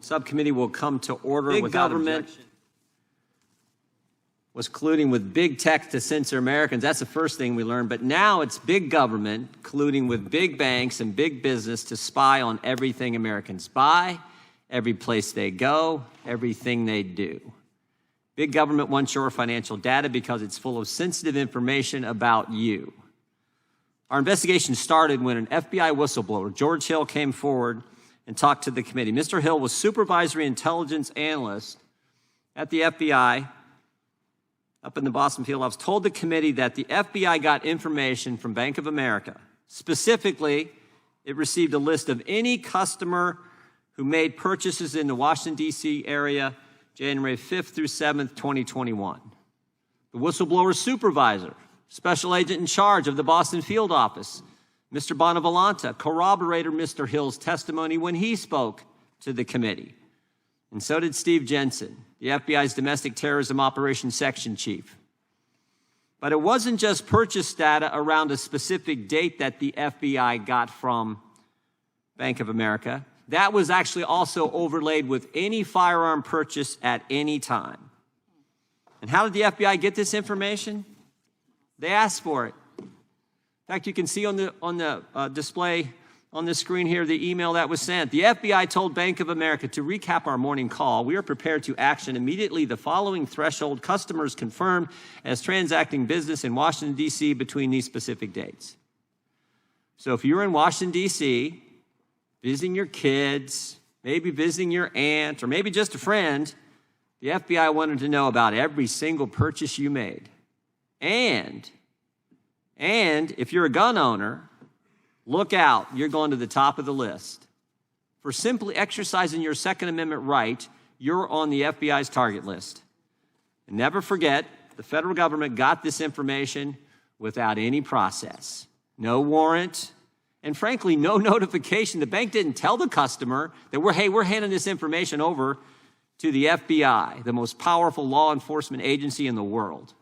Subcommittee will come to order. Big government was colluding with big tech to censor Americans. That's the first thing we learned. But now it's big government colluding with big banks and big business to spy on everything Americans buy, every place they go, everything they do. Big government wants your financial data because it's full of sensitive information about you. Our investigation started when an FBI whistleblower, George Hill, came forward and talked to the committee. Mr. Hill was supervisory intelligence analyst at the FBI up in the Boston field office, told the committee that the FBI got information from Bank of America. Specifically, it received a list of any customer who made purchases in the Washington, D.C. area January 5th through 7th, 2021. The whistleblower supervisor, special agent in charge of the Boston field office, Mr. Bonavolanta, corroborated Mr. Hill's testimony when he spoke to the committee. And so did Steve Jensen, the FBI's Domestic Terrorism Operations Section Chief. But it wasn't just purchase data around a specific date that the FBI got from Bank of America. That was actually also overlaid with any firearm purchase at any time. And how did the FBI get this information? They asked for it. In fact, you can see on the display on the screen here the email that was sent. The FBI told Bank of America, to recap our morning call, we are prepared to action immediately the following threshold: customers confirmed as transacting business in Washington, D.C. between these specific dates. So if you're in Washington, D.C., visiting your kids, maybe visiting your aunt, or maybe just a friend, the FBI wanted to know about every single purchase you made. And if you're a gun owner, look out, you're going to the top of the list. For simply exercising your Second Amendment right, you're on the FBI's target list. And never forget, the federal government got this information without any process. No warrant, and frankly, no notification. The bank didn't tell the customer that we're handing this information over to the FBI, the most powerful law enforcement agency in the world.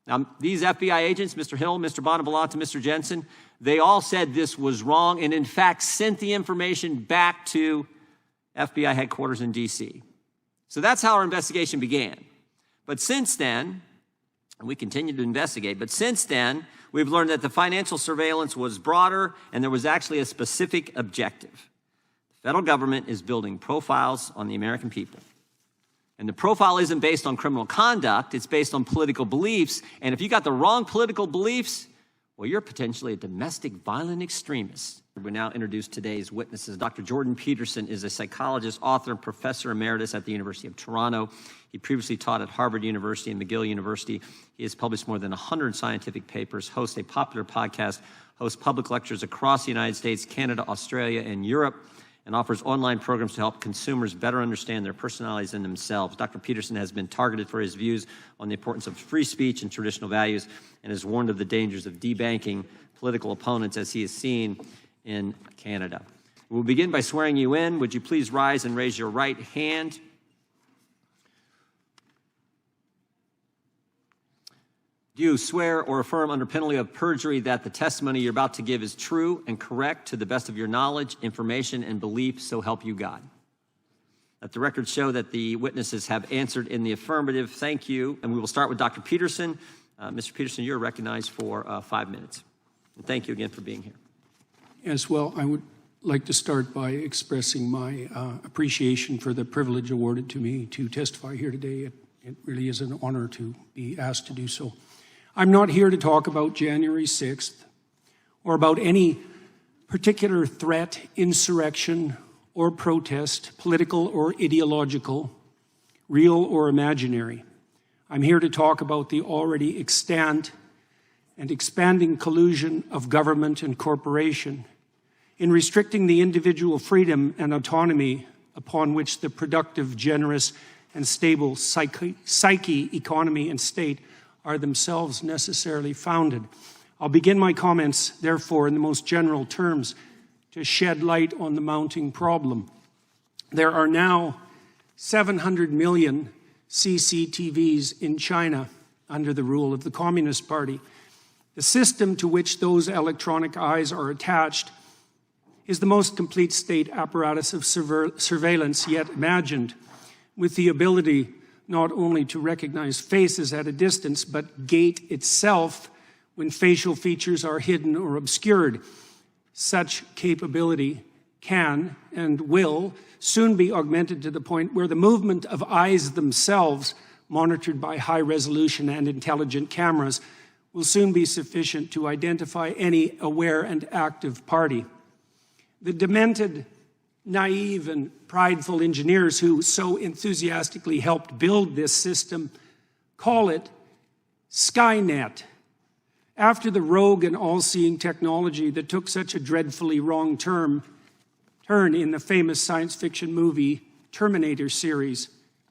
Now, these FBI agents, Mr. Hill, Mr. Bonavolanta, Mr. Jensen, they all said this was wrong and, in fact, sent the information back to FBI headquarters in D.C. So that's how our investigation began. But since then, and we continue to investigate, but since then, we've learned that the financial surveillance was broader and there was actually a specific objective. The federal government is building profiles on the American people. And the profile isn't based on criminal conduct, it's based on political beliefs. And if you got the wrong political beliefs, well, you're potentially a domestic violent extremist. We now introduce today's witnesses. Dr. Jordan Peterson is a psychologist, author, and professor emeritus at the University of Toronto. He previously taught at Harvard University and McGill University. He has published more than 100 scientific papers, hosts a popular podcast, hosts public lectures across the United States, Canada, Australia, and Europe, and offers online programs to help consumers better understand their personalities and themselves. Dr. Peterson has been targeted for his views on the importance of free speech and traditional values and has warned of the dangers of debanking political opponents as he is seen in Canada. We'll begin by swearing you in. Would you please rise and raise your right hand? Do you swear or affirm under penalty of perjury that the testimony you're about to give is true and correct to the best of your knowledge, information, and belief, so help you God? Let the record show that the witnesses have answered in the affirmative. Thank you. And we will start with Dr. Peterson. Mr. Peterson, you're recognized for 5 minutes. And thank you again for being here. As well, I would like to start by expressing my appreciation for the privilege awarded to me to testify here today. It really is an honor to be asked to do so. I'm not here to talk about January 6th or about any particular threat, insurrection, or protest, political or ideological, real or imaginary. I'm here to talk about the already extant and expanding collusion of government and corporation in restricting the individual freedom and autonomy upon which the productive, generous, and stable psyche, economy, and state are themselves necessarily founded. I'll begin my comments, therefore, in the most general terms to shed light on the mounting problem. There are now 700 million CCTVs in China under the rule of the Communist Party. The system to which those electronic eyes are attached is the most complete state apparatus of surveillance yet imagined, with the ability not only to recognize faces at a distance, but gate itself when facial features are hidden or obscured. Such capability can and will soon be augmented to the point where the movement of eyes themselves, monitored by high-resolution and intelligent cameras, will soon be sufficient to identify any aware and active party. The demented, naive, and prideful engineers who so enthusiastically helped build this system call it Skynet, after the rogue and all-seeing technology that took such a dreadfully wrong turn in the famous science fiction movie Terminator series,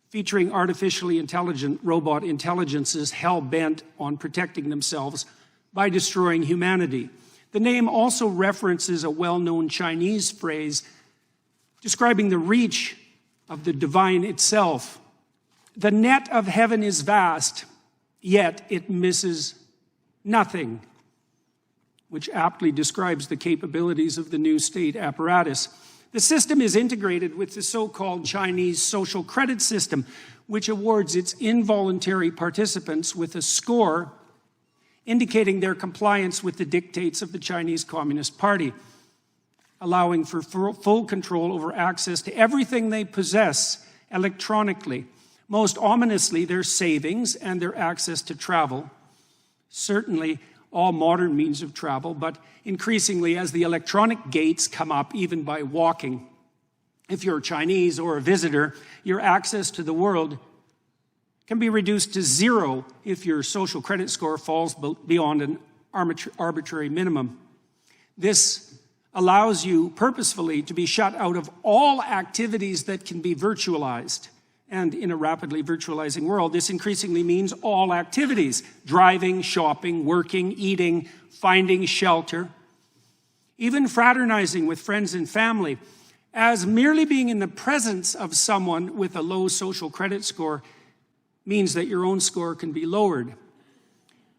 featuring artificially intelligent robot intelligences hell-bent on protecting themselves by destroying humanity. The name also references a well-known Chinese phrase describing the reach of the divine itself. The net of heaven is vast, yet it misses nothing, which aptly describes the capabilities of the new state apparatus. The system is integrated with the so-called Chinese social credit system, which awards its involuntary participants with a score indicating their compliance with the dictates of the Chinese Communist Party, allowing for full control over access to everything they possess electronically, most ominously their savings and their access to travel, certainly all modern means of travel, but increasingly as the electronic gates come up, even by walking. If you're Chinese or a visitor, your access to the world can be reduced to zero if your social credit score falls beyond an arbitrary minimum. This allows you purposefully to be shut out of all activities that can be virtualized. And in a rapidly virtualizing world, this increasingly means all activities: driving, shopping, working, eating, finding shelter, even fraternizing with friends and family, as merely being in the presence of someone with a low social credit score means that your own score can be lowered.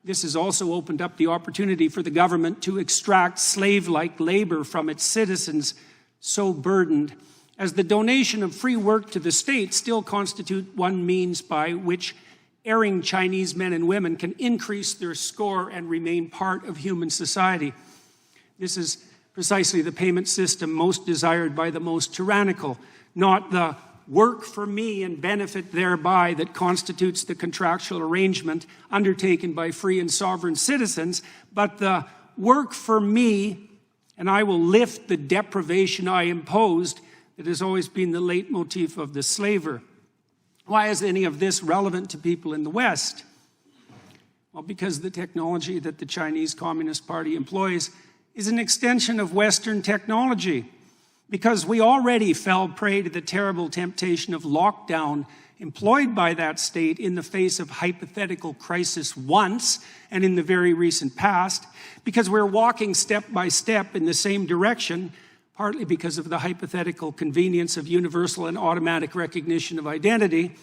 This has also opened up the opportunity for the government to extract slave-like labor from its citizens, so burdened, as the donation of free work to the state still constitute one means by which erring Chinese men and women can increase their score and remain part of human society. This is precisely the payment system most desired by the most tyrannical, not the work for me and benefit thereby that constitutes the contractual arrangement undertaken by free and sovereign citizens, but the work for me and I will lift the deprivation I imposed that has always been the leitmotif of the slaver. Why is any of this relevant to people in the West? Well, because the technology that the Chinese Communist Party employs is an extension of Western technology. Because we already fell prey to the terrible temptation of lockdown employed by that state in the face of hypothetical crisis once and in the very recent past, because we're walking step by step in the same direction, partly because of the hypothetical convenience of universal and automatic recognition of identity,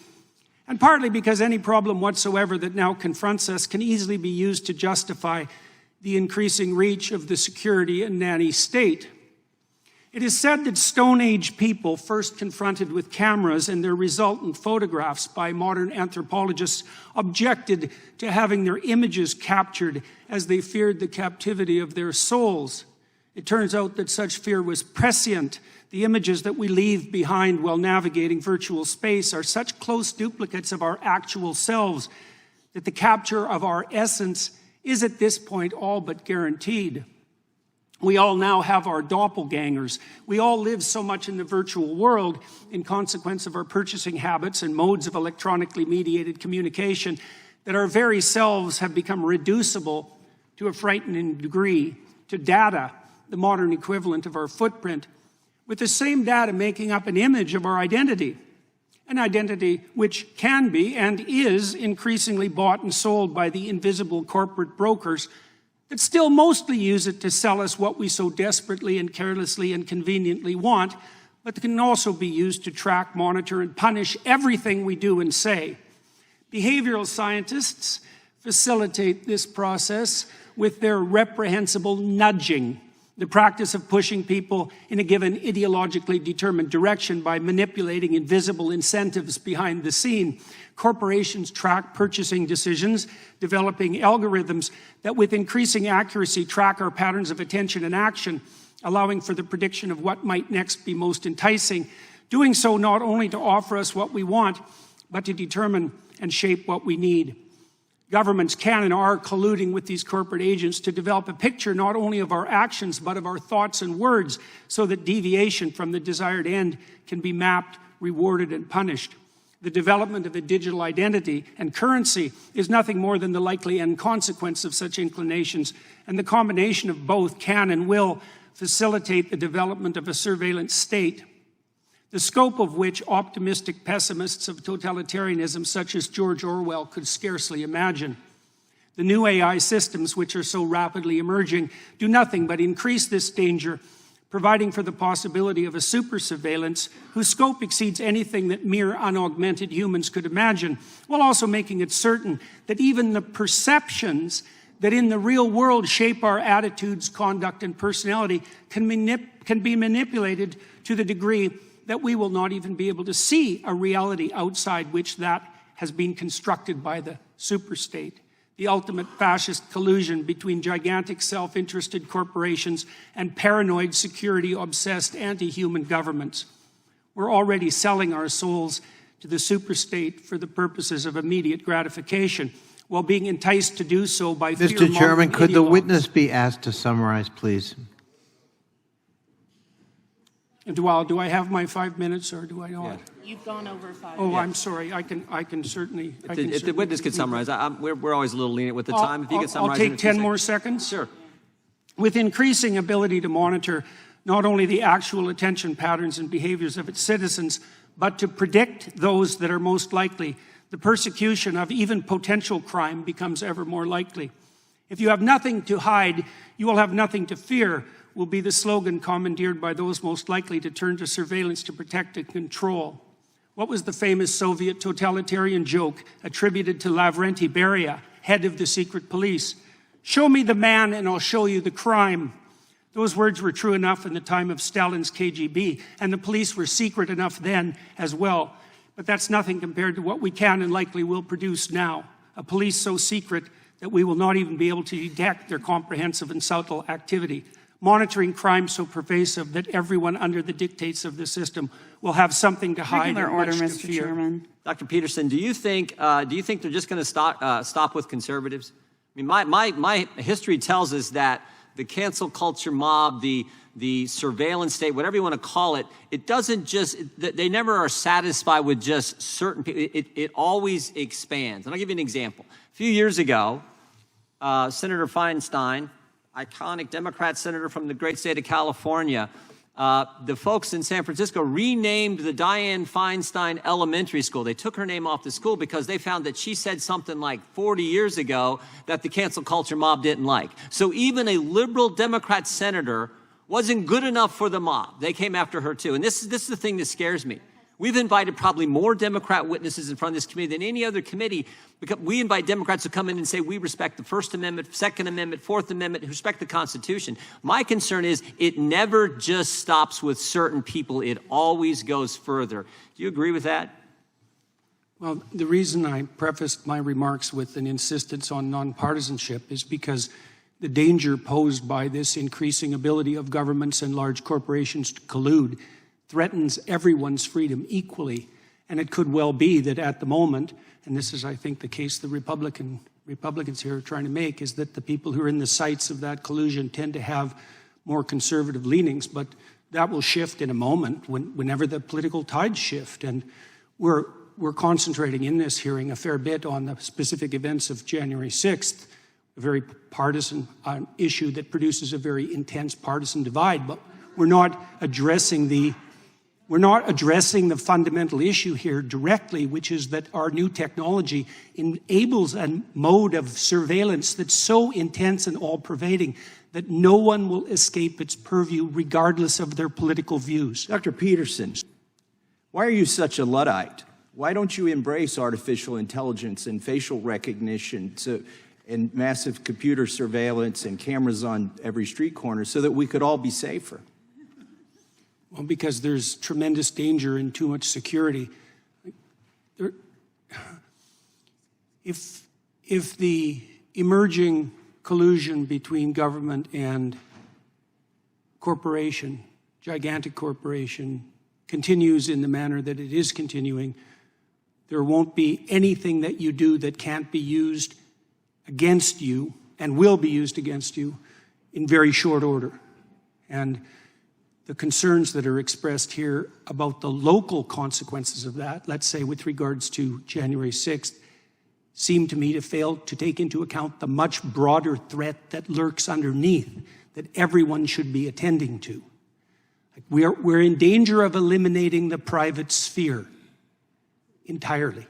and partly because any problem whatsoever that now confronts us can easily be used to justify the increasing reach of the security and nanny state. It is said that Stone Age people, first confronted with cameras and their resultant photographs by modern anthropologists, objected to having their images captured as they feared the captivity of their souls. It turns out that such fear was prescient. The images that we leave behind while navigating virtual space are such close duplicates of our actual selves that the capture of our essence is at this point all but guaranteed. We all now have our doppelgangers. We all live so much in the virtual world in consequence of our purchasing habits and modes of electronically mediated communication that our very selves have become reducible to a frightening degree to data, the modern equivalent of our footprint, with the same data making up an image of our identity, an identity which can be and is increasingly bought and sold by the invisible corporate brokers that still mostly use it to sell us what we so desperately and carelessly and conveniently want, but that can also be used to track, monitor, and punish everything we do and say. Behavioral scientists facilitate this process with their reprehensible nudging. The practice of pushing people in a given ideologically determined direction by manipulating invisible incentives behind the scene. Corporations track purchasing decisions, developing algorithms that with increasing accuracy track our patterns of attention and action, allowing for the prediction of what might next be most enticing, doing so not only to offer us what we want, but to determine and shape what we need. Governments can and are colluding with these corporate agents to develop a picture not only of our actions, but of our thoughts and words, so that deviation from the desired end can be mapped, rewarded, and punished. The development of a digital identity and currency is nothing more than the likely end consequence of such inclinations, and the combination of both can and will facilitate the development of a surveillance state, the scope of which optimistic pessimists of totalitarianism such as George Orwell could scarcely imagine. The new AI systems, which are so rapidly emerging, do nothing but increase this danger, providing for the possibility of a super surveillance whose scope exceeds anything that mere unaugmented humans could imagine, while also making it certain that even the perceptions that in the real world shape our attitudes, conduct, and personality can be manipulated to the degree that we will not even be able to see a reality outside which that has been constructed by the superstate. The ultimate fascist collusion between gigantic self-interested corporations and paranoid security-obsessed anti-human governments. We're already selling our souls to the superstate for the purposes of immediate gratification, while being enticed to do so by Mr. Chairman, could the witness be asked to summarize, please? Do I have my 5 minutes, or do I not? Yeah. You've gone over 5 Oh, minutes. I'm sorry. I can certainly. If the witness could summarize, we're always a little lenient with the time. If you could I'll summarize. take 10 more seconds. Sure. With increasing ability to monitor not only the actual attention patterns and behaviors of its citizens, but to predict those that are most likely, the persecution of even potential crime becomes ever more likely. If you have nothing to hide, you will have nothing to fear, will be the slogan commandeered by those most likely to turn to surveillance to protect and control. What was the famous Soviet totalitarian joke attributed to Lavrenti Beria, head of the secret police? Show me the man and I'll show you the crime. Those words were true enough in the time of Stalin's KGB, and the police were secret enough then as well. But that's nothing compared to what we can and likely will produce now. A police so secret that we will not even be able to detect their comprehensive and subtle activity. Monitoring crime so pervasive that everyone under the dictates of the system will have something to hide Regular and order, much to Mr. fear. Chairman. Dr. Peterson, do you think they're just going to stop with conservatives? I mean, my history tells us that the cancel culture mob, the surveillance state, whatever you want to call it, it doesn't just, they never are satisfied with just certain people. It always expands. And I'll give you an example. A few years ago, Senator Feinstein, iconic Democrat senator from the great state of California, the folks in San Francisco renamed the Dianne Feinstein Elementary School. They took her name off the school because they found that she said something like 40 years ago that the cancel culture mob didn't like. So even a liberal Democrat senator wasn't good enough for the mob. They came after her too. And this is the thing that scares me. We've invited probably more Democrat witnesses in front of this committee than any other committee, because we invite Democrats to come in and say we respect the First Amendment, Second Amendment, Fourth Amendment, respect the Constitution. My concern is it never just stops with certain people. It always goes further. Do you agree with that? Well, the reason I prefaced my remarks with an insistence on nonpartisanship is because the danger posed by this increasing ability of governments and large corporations to collude threatens everyone's freedom equally. And it could well be that at the moment, and this is, I think, the case the Republicans here are trying to make, is that the people who are in the sights of that collusion tend to have more conservative leanings, but that will shift in a moment whenever the political tides shift. And we're concentrating in this hearing a fair bit on the specific events of January 6th, a very partisan issue that produces a very intense partisan divide, but we're not addressing the fundamental issue here directly, which is that our new technology enables a mode of surveillance that's so intense and all-pervading that no one will escape its purview regardless of their political views. Dr. Peterson, why are you such a Luddite? Why don't you embrace artificial intelligence and facial recognition and massive computer surveillance and cameras on every street corner so that we could all be safer? Well, because there's tremendous danger and too much security. If the emerging collusion between government and corporation, gigantic corporation, continues in the manner that it is continuing, there won't be anything that you do that can't be used against you and will be used against you in very short order. And the concerns that are expressed here about the local consequences of that, let's say with regards to January 6th, seem to me to fail to take into account the much broader threat that lurks underneath that everyone should be attending to. We're in danger of eliminating the private sphere entirely.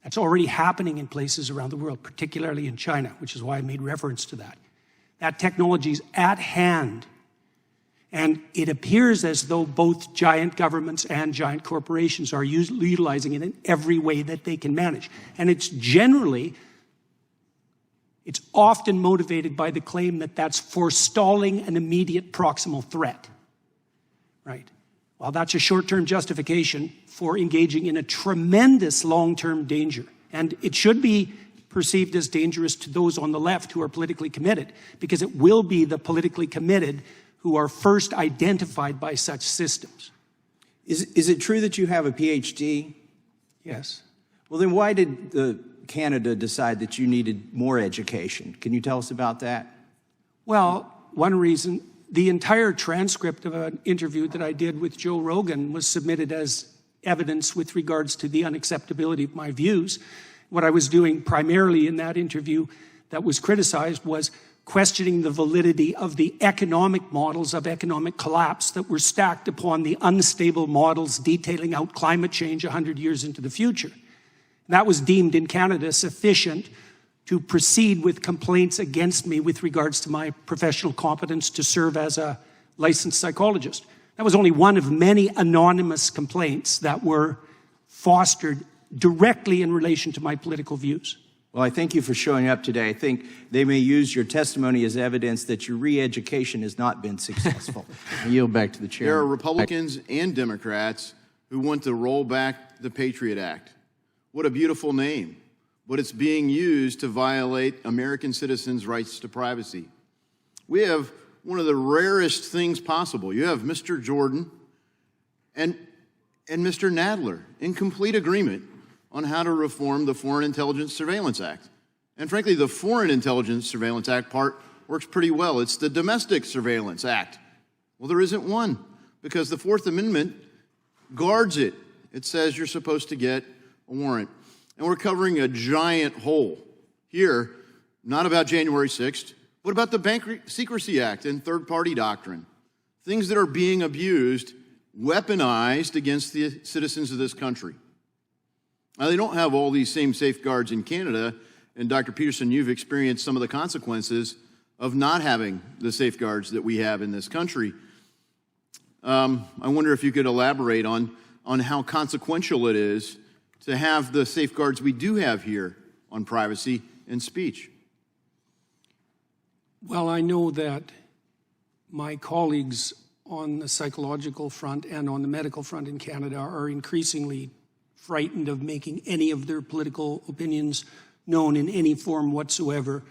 That's already happening in places around the world, particularly in China, which is why I made reference to that. That technology is at hand. And it appears as though both giant governments and giant corporations are utilizing it in every way that they can manage. And it's often motivated by the claim that that's forestalling an immediate proximal threat. Right? Well, that's a short-term justification for engaging in a tremendous long-term danger. And it should be perceived as dangerous to those on the left who are politically committed, because it will be the politically committed who are first identified by such systems. Is it true that you have a PhD? Yes. Well, then why did Canada decide that you needed more education? Can you tell us about that? Well, one reason, the entire transcript of an interview that I did with Joe Rogan was submitted as evidence with regards to the unacceptability of my views. What I was doing primarily in that interview that was criticized was questioning the validity of the economic models of economic collapse that were stacked upon the unstable models detailing out climate change 100 years into the future. That was deemed in Canada sufficient to proceed with complaints against me with regards to my professional competence to serve as a licensed psychologist. That was only one of many anonymous complaints that were fostered directly in relation to my political views. Well, I thank you for showing up today. I think they may use your testimony as evidence that your re-education has not been successful. I yield back to the chair. There are Republicans and Democrats who want to roll back the Patriot Act. What a beautiful name. But it's being used to violate American citizens' rights to privacy. We have one of the rarest things possible. You have Mr. Jordan and Mr. Nadler in complete agreement on how to reform the Foreign Intelligence Surveillance Act. And frankly, the Foreign Intelligence Surveillance Act part works pretty well. It's the Domestic Surveillance Act. Well, there isn't one, because the Fourth Amendment guards it. It says you're supposed to get a warrant. And we're covering a giant hole here, not about January 6th, but about the Bank Secrecy Act and third-party doctrine. Things that are being abused, weaponized against the citizens of this country. Now, they don't have all these same safeguards in Canada, and Dr. Peterson, you've experienced some of the consequences of not having the safeguards that we have in this country. I wonder if you could elaborate on how consequential it is to have the safeguards we do have here on privacy and speech. Well, I know that my colleagues on the psychological front and on the medical front in Canada are increasingly frightened of making any of their political opinions known in any form whatsoever,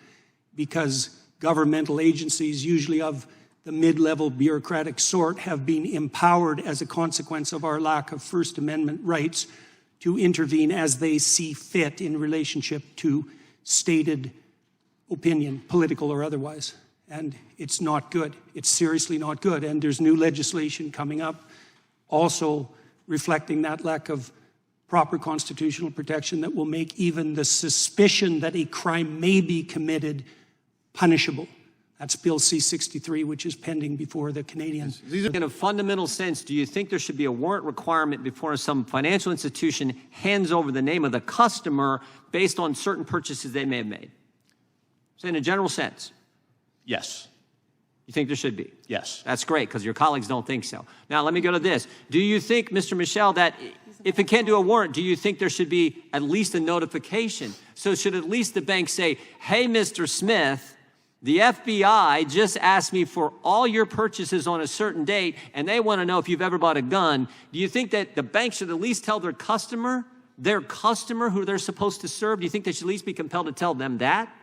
because governmental agencies, usually of the mid-level bureaucratic sort, have been empowered as a consequence of our lack of First Amendment rights to intervene as they see fit in relationship to stated opinion, political or otherwise. And it's not good. It's seriously not good. And there's new legislation coming up also reflecting that lack of proper constitutional protection that will make even the suspicion that a crime may be committed punishable. That's Bill C-63, which is pending before the Canadian. In a fundamental sense, do you think there should be a warrant requirement before some financial institution hands over the name of the customer based on certain purchases they may have made? So in a general sense. Yes. You think there should be? Yes. That's great, because your colleagues don't think so. Now, let me go to this. Do you think, Mr. Michel, that if it can't do a warrant, do you think there should be at least a notification? So should at least the bank say, hey, Mr. Smith, the FBI just asked me for all your purchases on a certain date, and they want to know if you've ever bought a gun. Do you think that the bank should at least tell their customer who they're supposed to serve? Do you think they should at least be compelled to tell them that?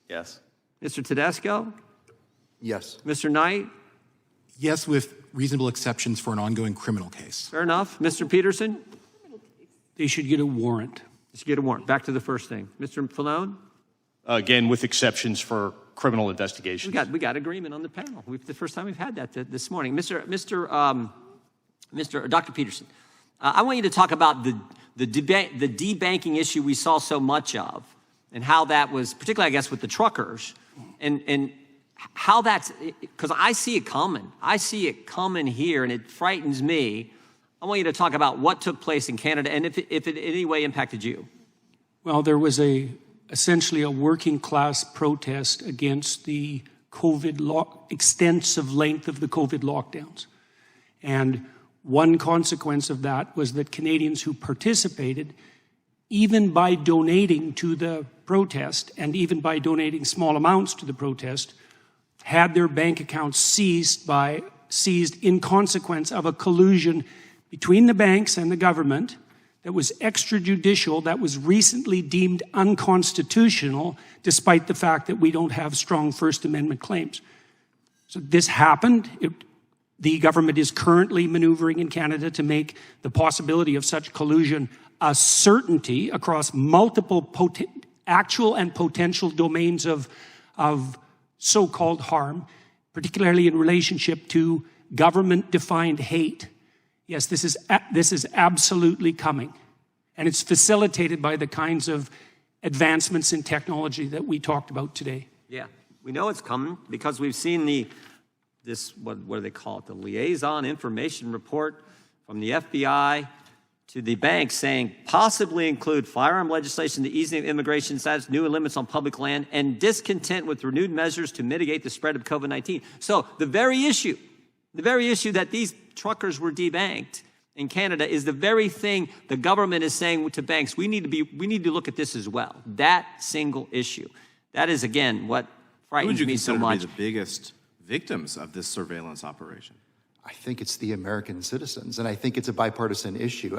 Yes. Mr. Tedesco? Yes. Mr. Knight? Yes, with reasonable exceptions for an ongoing criminal case. Fair enough. Mr. Peterson? They should get a warrant. They should get a warrant. Back to the first thing. Mr. Falone? Again, with exceptions for criminal investigations. We got agreement on the panel. The first time we've had that this morning. Dr. Peterson, I want you to talk about the debanking issue we saw so much of, and how that was, particularly, I guess, with the truckers, and how that's, because I see it coming. I see it coming here, and it frightens me. I want you to talk about what took place in Canada, and if it in any way impacted you. Well, there was essentially a working class protest against the extensive length of the COVID lockdowns. And one consequence of that was that Canadians who participated, even by donating to the protest and even by donating small amounts to the protest, had their bank accounts seized in consequence of a collusion between the banks and the government that was extrajudicial, that was recently deemed unconstitutional, despite the fact that we don't have strong First Amendment claims. So this happened. The government is currently maneuvering in Canada to make the possibility of such collusion a certainty across multiple actual and potential domains of so-called harm, particularly in relationship to government-defined hate. Yes, this is absolutely coming. And it's facilitated by the kinds of advancements in technology that we talked about today. Yeah, we know it's coming because we've seen what do they call it? The liaison information report from the FBI to the bank saying possibly include firearm legislation, the easing of immigration status, new limits on public land, and discontent with renewed measures to mitigate the spread of COVID-19. So the very issue that these truckers were debanked in Canada is the very thing the government is saying to banks, we need to look at this as well. That single issue. That is, again, what frightens me so much. Who would you consider to be the biggest victims of this surveillance operation? I think it's the American citizens, and I think it's a bipartisan issue.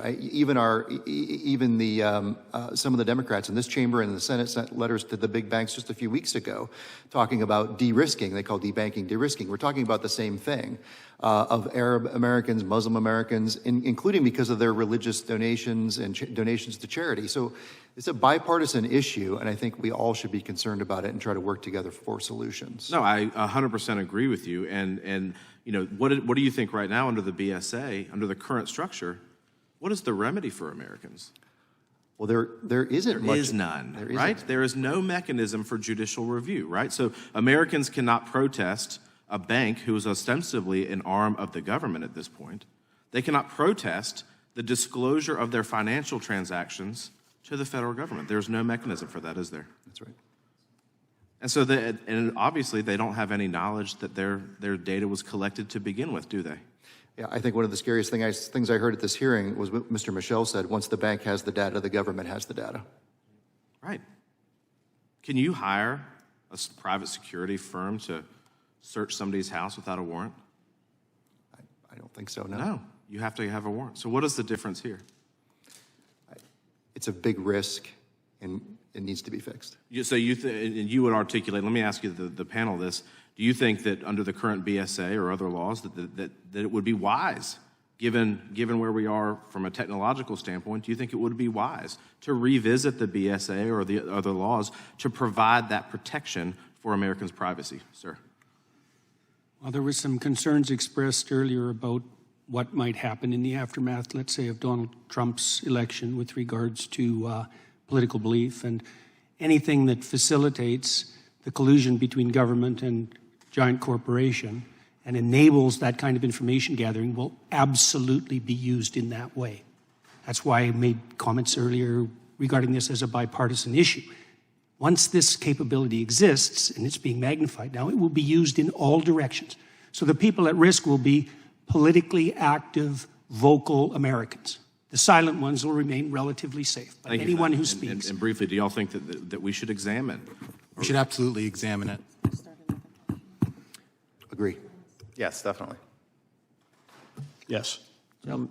Some of the Democrats in this chamber and in the Senate sent letters to the big banks just a few weeks ago talking about de-risking. They call debanking de-risking. We're talking about the same thing of Arab Americans, Muslim Americans, including because of their religious donations and donations to charity. So it's a bipartisan issue, and I think we all should be concerned about it and try to work together for solutions. No, I 100% agree with you. And you know, what do you think right now under the BSA, under the current structure, what is the remedy for Americans? Well, there isn't much. There is none, right? There is no mechanism for judicial review, right? So Americans cannot protest a bank who is ostensibly an arm of the government at this point. They cannot protest the disclosure of their financial transactions to the federal government. There's no mechanism for that, is there? That's right. And so, and obviously, they don't have any knowledge that their data was collected to begin with, do they? Yeah, I think one of the scariest things I heard at this hearing was what Mr. Michel said, once the bank has the data, the government has the data. Right. Can you hire a private security firm to search somebody's house without a warrant? I don't think so, no. No, you have to have a warrant. So what is the difference here? It's a big risk, and it needs to be fixed. So you would articulate, let me ask you the panel this, do you think that under the current BSA or other laws that it would be wise, given where we are from a technological standpoint, do you think it would be wise to revisit the BSA or the other laws to provide that protection for Americans' privacy, sir? Well, there were some concerns expressed earlier about what might happen in the aftermath, let's say, of Donald Trump's election with regards to political belief, and anything that facilitates the collusion between government and giant corporation and enables that kind of information gathering will absolutely be used in that way. That's why I made comments earlier regarding this as a bipartisan issue. Once this capability exists, and it's being magnified now, it will be used in all directions. So the people at risk will be politically active, vocal Americans. The silent ones will remain relatively safe. But Thank you. anyone who And- speaks. And briefly, do y'all think that we should examine? We should absolutely examine it. Agree. Yes, definitely. Yes.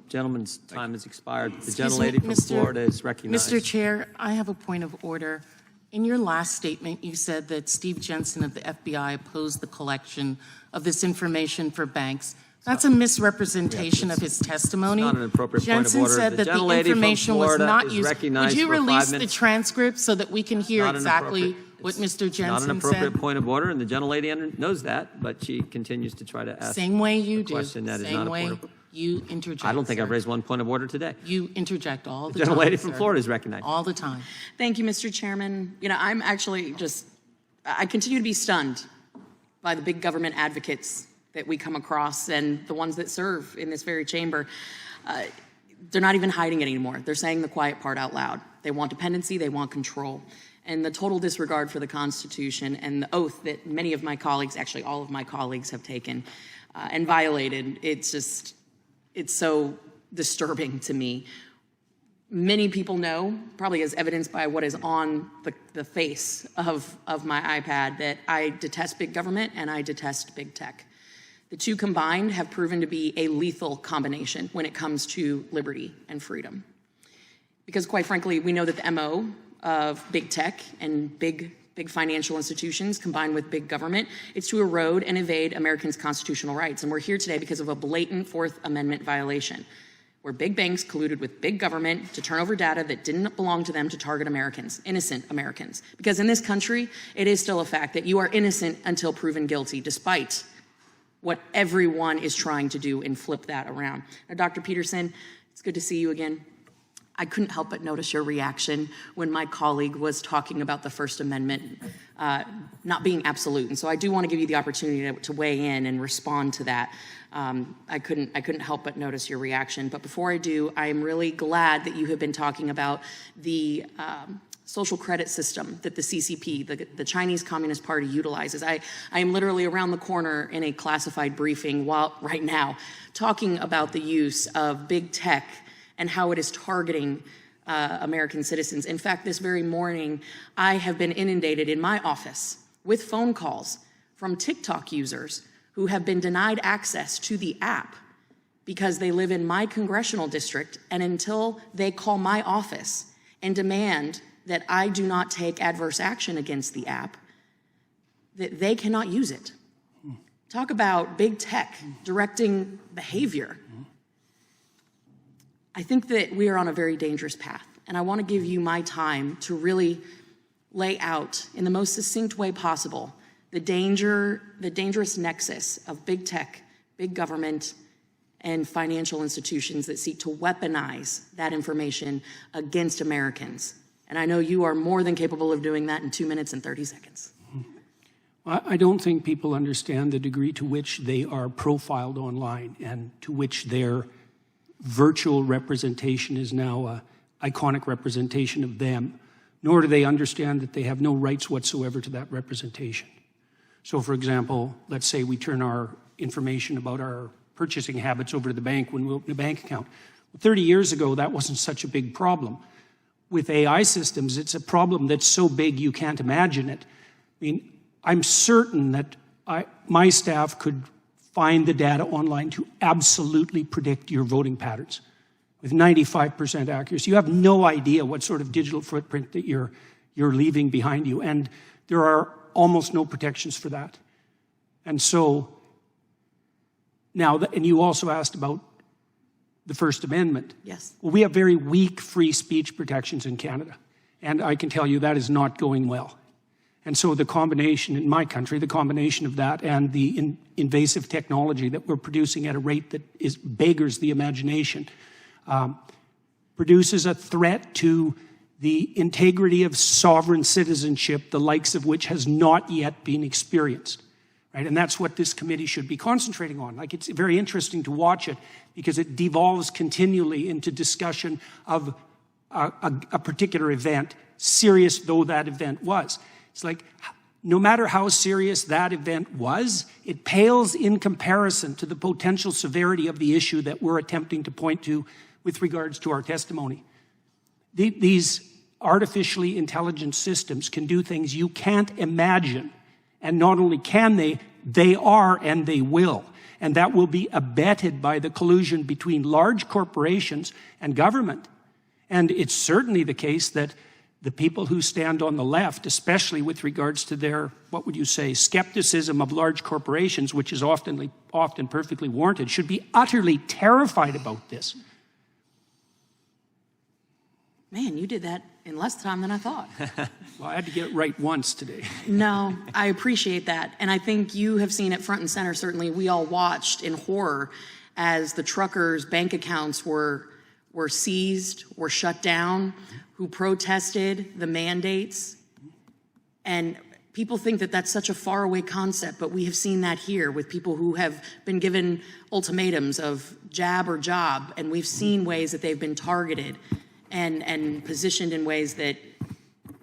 Gentleman's time has expired. The Excuse gentlelady me, from Florida is recognized. Mr. Chair, I have a point of order. In your last statement, you said that Steve Jensen of the FBI opposed the collection of this information for banks. That's a misrepresentation of his testimony. It's not an appropriate point of Jensen order. said The that the gentlelady from information was Florida not is used. recognized Would you for 5 release the minutes. transcript so that we can hear Not an exactly appropriate- what it's Mr. Jensen Not an appropriate said? point of order, and the gentlelady knows that, but she continues to try to ask Same way a you do. question that is Same not a way point of. you interject. I don't think sir. I've raised one point of order today. You interject all the The time. gentlelady from sir. Florida is recognized. All the time. Thank you, Mr. Chairman. You know, I'm actually I continue to be stunned by the big government advocates that we come across and the ones that serve in this very chamber. They're not even hiding it anymore. They're saying the quiet part out loud. They want dependency, they want control. And the total disregard for the Constitution and the oath that many of my colleagues, actually all of my colleagues, have taken and violated, it's so disturbing to me. Many people know, probably as evidenced by what is on the face of my iPad, that I detest big government and I detest big tech. The two combined have proven to be a lethal combination when it comes to liberty and freedom. Because quite frankly, we know that the MO of big tech and big financial institutions combined with big government, it's to erode and evade Americans' constitutional rights. And we're here today because of a blatant Fourth Amendment violation, where big banks colluded with big government to turn over data that didn't belong to them to target Americans, innocent Americans. Because in this country, it is still a fact that you are innocent until proven guilty, despite what everyone is trying to do and flip that around. Now, Dr. Peterson, it's good to see you again. I couldn't help but notice your reaction when my colleague was talking about the First Amendment not being absolute. And so I do want to give you the opportunity to weigh in and respond to that. I couldn't help but notice your reaction. But before I do, I am really glad that you have been talking about the social credit system that the CCP, the Chinese Communist Party, utilizes. I am literally around the corner in a classified briefing right now talking about the use of big tech and how it is targeting American citizens. In fact, this very morning, I have been inundated in my office with phone calls from TikTok users who have been denied access to the app because they live in my congressional district, and until they call my office and demand that I do not take adverse action against the app, that they cannot use it. Talk about big tech directing behavior. I think that we are on a very dangerous path, and I want to give you my time to really lay out in the most succinct way possible the dangerous nexus of big tech, big government, and financial institutions that seek to weaponize that information against Americans. And I know you are more than capable of doing that in 2 minutes and 30 seconds. I don't think people understand the degree to which they are profiled online and to which their virtual representation is now an iconic representation of them, nor do they understand that they have no rights whatsoever to that representation. So, for example, let's say we turn our information about our purchasing habits over to the bank when we open a bank account. 30 years ago, that wasn't such a big problem. With AI systems, it's a problem that's so big you can't imagine it. I mean, I'm certain that my staff could find the data online to absolutely predict your voting patterns with 95% accuracy. You have no idea what sort of digital footprint that you're leaving behind you, and there are almost no protections for that. And so now, and you also asked about the First Amendment. Yes. Well, we have very weak free speech protections in Canada, and I can tell you that is not going well. And so the combination in my country, the combination of that and the invasive technology that we're producing at a rate that beggars the imagination, produces a threat to the integrity of sovereign citizenship, the likes of which has not yet been experienced. Right? And that's what this committee should be concentrating on. Like, it's very interesting to watch it because it devolves continually into discussion of a particular event, serious though that event was. It's like, no matter how serious that event was, it pales in comparison to the potential severity of the issue that we're attempting to point to with regards to our testimony. These artificially intelligent systems can do things you can't imagine. And not only can they are and they will. And that will be abetted by the collusion between large corporations and government. And it's certainly the case that the people who stand on the left, especially with regards to their, what would you say, skepticism of large corporations, which is often perfectly warranted, should be utterly terrified about this. Man, you did that in less time than I thought. Well, I had to get it right once today. No, I appreciate that. And I think you have seen it front and center. Certainly, we all watched in horror as the truckers' bank accounts were seized, were shut down, who protested the mandates. And people think that that's such a faraway concept, but we have seen that here with people who have been given ultimatums of jab or job, and we've seen ways that they've been targeted and positioned in ways that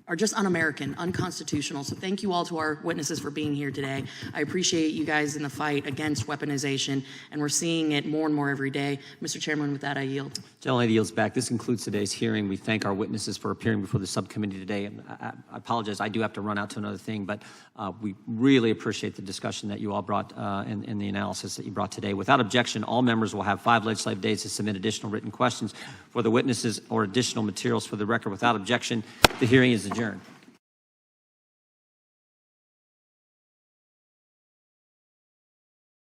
are just un-American, unconstitutional. So thank you all to our witnesses for being here today. I appreciate you guys in the fight against weaponization, and we're seeing it more and more every day. Mr. Chairman, with that, I yield. Gentlelady yields back. This concludes today's hearing. We thank our witnesses for appearing before the subcommittee today. And I apologize, I do have to run out to another thing, but we really appreciate the discussion that you all brought and the analysis that you brought today. Without objection, all members will have 5 legislative days to submit additional written questions for the witnesses or additional materials for the record. Without objection, the hearing is adjourned.